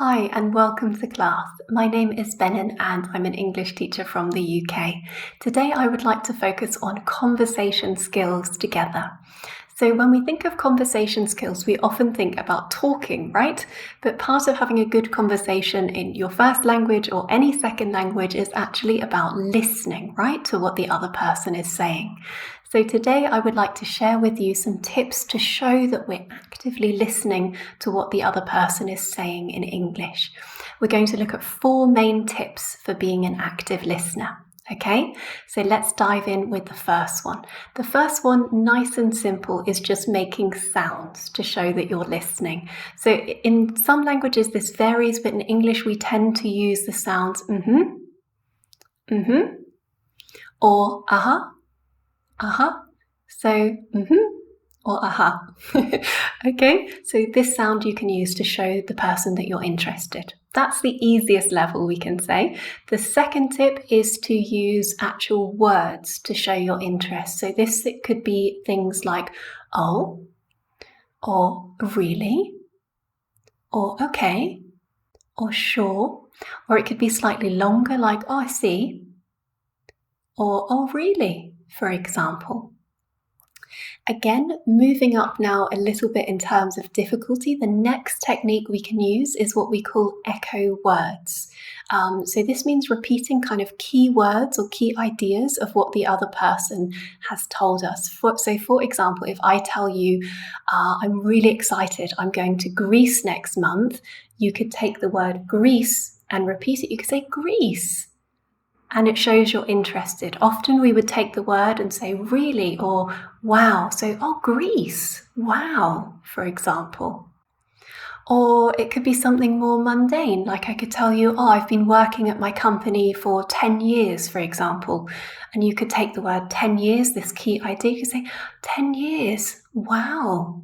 Hi and welcome to class. My name is Benin and I'm an English teacher from the UK. Today I would like to focus on conversation skills together. So when we think of conversation skills, we often think about talking, right? But part of having a good conversation in your first language or any second language is actually about listening, right, to what the other person is saying. So today I would like to share with you some tips to show that we're actively listening to what the other person is saying in English. We're going to look at 4 main tips for being an active listener. Okay, so let's dive in with the first one. The first one, nice and simple, is just making sounds to show that you're listening. So in some languages this varies, but in English we tend to use the sounds or so or aha. Okay, so this sound you can use to show the person that you're interested. That's the easiest level, we can say. The second tip is to use actual words to show your interest. So this it could be things like oh, or really, or okay, or sure, or it could be slightly longer like oh, I see, or oh, really, for example. Again, moving up now a little bit in terms of difficulty, the next technique we can use is what we call echo words. So this means repeating kind of key words or key ideas of what the other person has told us. So for example, if I tell you, I'm really excited, I'm going to Greece next month, you could take the word Greece and repeat it. You could say Greece. And it shows you're interested. Often we would take the word and say really or wow. So, oh, Greece, wow, for example. Or it could be something more mundane, like I could tell you, oh, I've been working at my company for 10 years, for example. And you could take the word 10 years, this key idea, you could say 10 years, wow,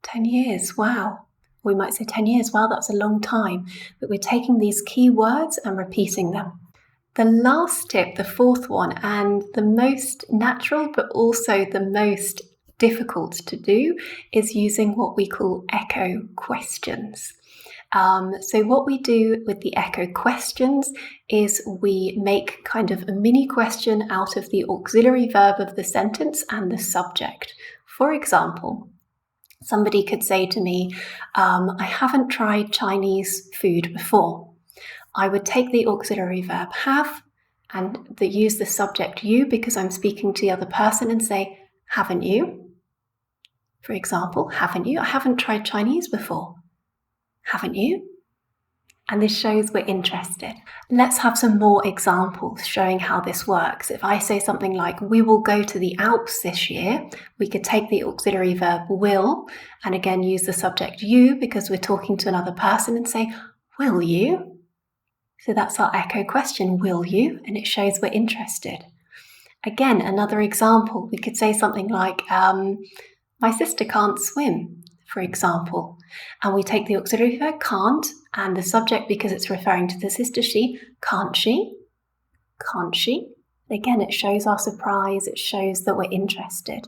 10 years, wow. We might say 10 years, wow, that's a long time. But we're taking these key words and repeating them. The last tip, the fourth one, and the most natural but also the most difficult to do, is using what we call echo questions. So what we do with the echo questions is we make kind of a mini question out of the auxiliary verb of the sentence and the subject. For example, somebody could say to me, I haven't tried Chinese food before. I would take the auxiliary verb have and use the subject you because I'm speaking to the other person and say, haven't you? For example, haven't you? I haven't tried Chinese before. Haven't you? And this shows we're interested. Let's have some more examples showing how this works. If I say something like, we will go to the Alps this year, we could take the auxiliary verb will and again use the subject you because we're talking to another person and say, will you? So that's our echo question, will you? And it shows we're interested. Again, another example, we could say something like, my sister can't swim, for example. And we take the auxiliary verb can't and the subject because it's referring to the sister she, can't she? Can't she? Again, it shows our surprise, it shows that we're interested.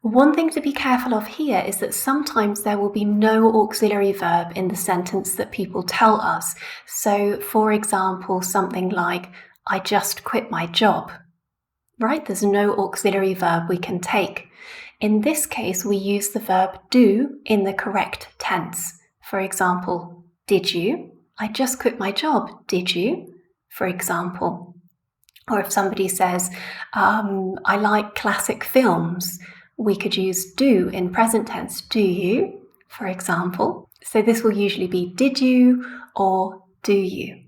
One thing to be careful of here is that sometimes there will be no auxiliary verb in the sentence that people tell us. So, for example, something like, I just quit my job, right? There's no auxiliary verb we can take. In this case, we use the verb do in the correct tense. For example, did you? I just quit my job, did you? For example. Or if somebody says, I like classic films, we could use do in present tense, do you, for example. So this will usually be did you or do you.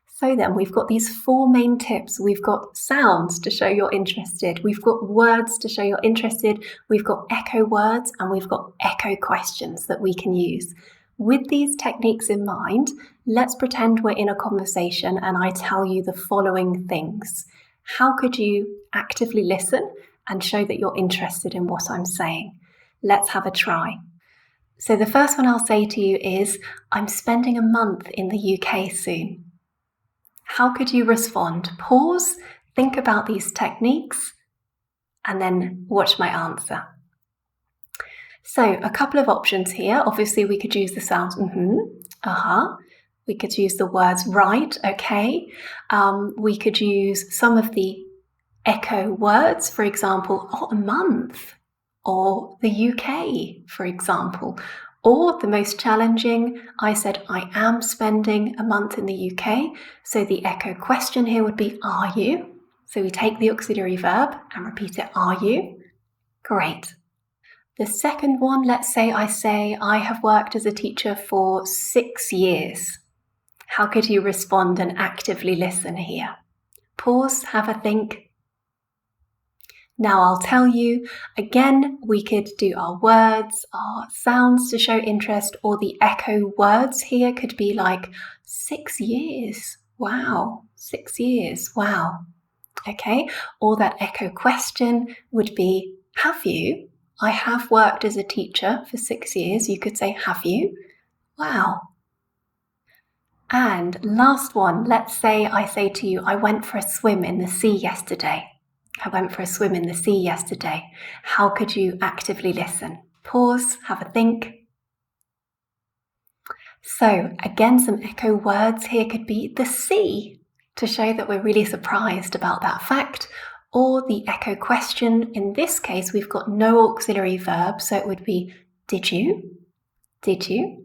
So then we've got these 4 main tips. We've got sounds to show you're interested. We've got words to show you're interested. We've got echo words and we've got echo questions that we can use. With these techniques in mind, let's pretend we're in a conversation and I tell you the following things. How could you actively listen and show that you're interested in what I'm saying? Let's have a try. So the first one I'll say to you is, I'm spending a month in the UK soon. How could you respond? Pause, think about these techniques, and then watch my answer. So a couple of options here. Obviously, we could use the sounds We could use the words right, okay. We could use some of the echo words, for example, a month, or the UK, for example. Or the most challenging, I said I am spending a month in the UK. So the echo question here would be, are you? So we take the auxiliary verb and repeat it, are you? Great. The second one, let's say I have worked as a teacher for 6 years. How could you respond and actively listen here? Pause, have a think. Now I'll tell you, again, we could do our words, our sounds to show interest, or the echo words here could be like 6 years. Wow, 6 years. Wow. Okay, or that echo question would be, have you? I have worked as a teacher for 6 years. You could say, have you? Wow. And last one, let's say I say to you, I went for a swim in the sea yesterday. I went for a swim in the sea yesterday. How could you actively listen? Pause, have a think. So again, some echo words here could be the sea, to show that we're really surprised about that fact, or the echo question. In this case, we've got no auxiliary verb, so it would be, did you? Did you?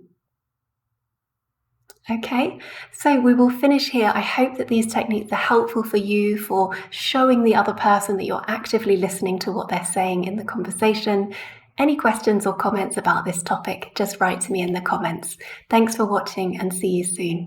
Okay, so we will finish here. I hope that these techniques are helpful for you for showing the other person that you're actively listening to what they're saying in the conversation. Any questions or comments about this topic, just write to me in the comments. Thanks for watching and see you soon.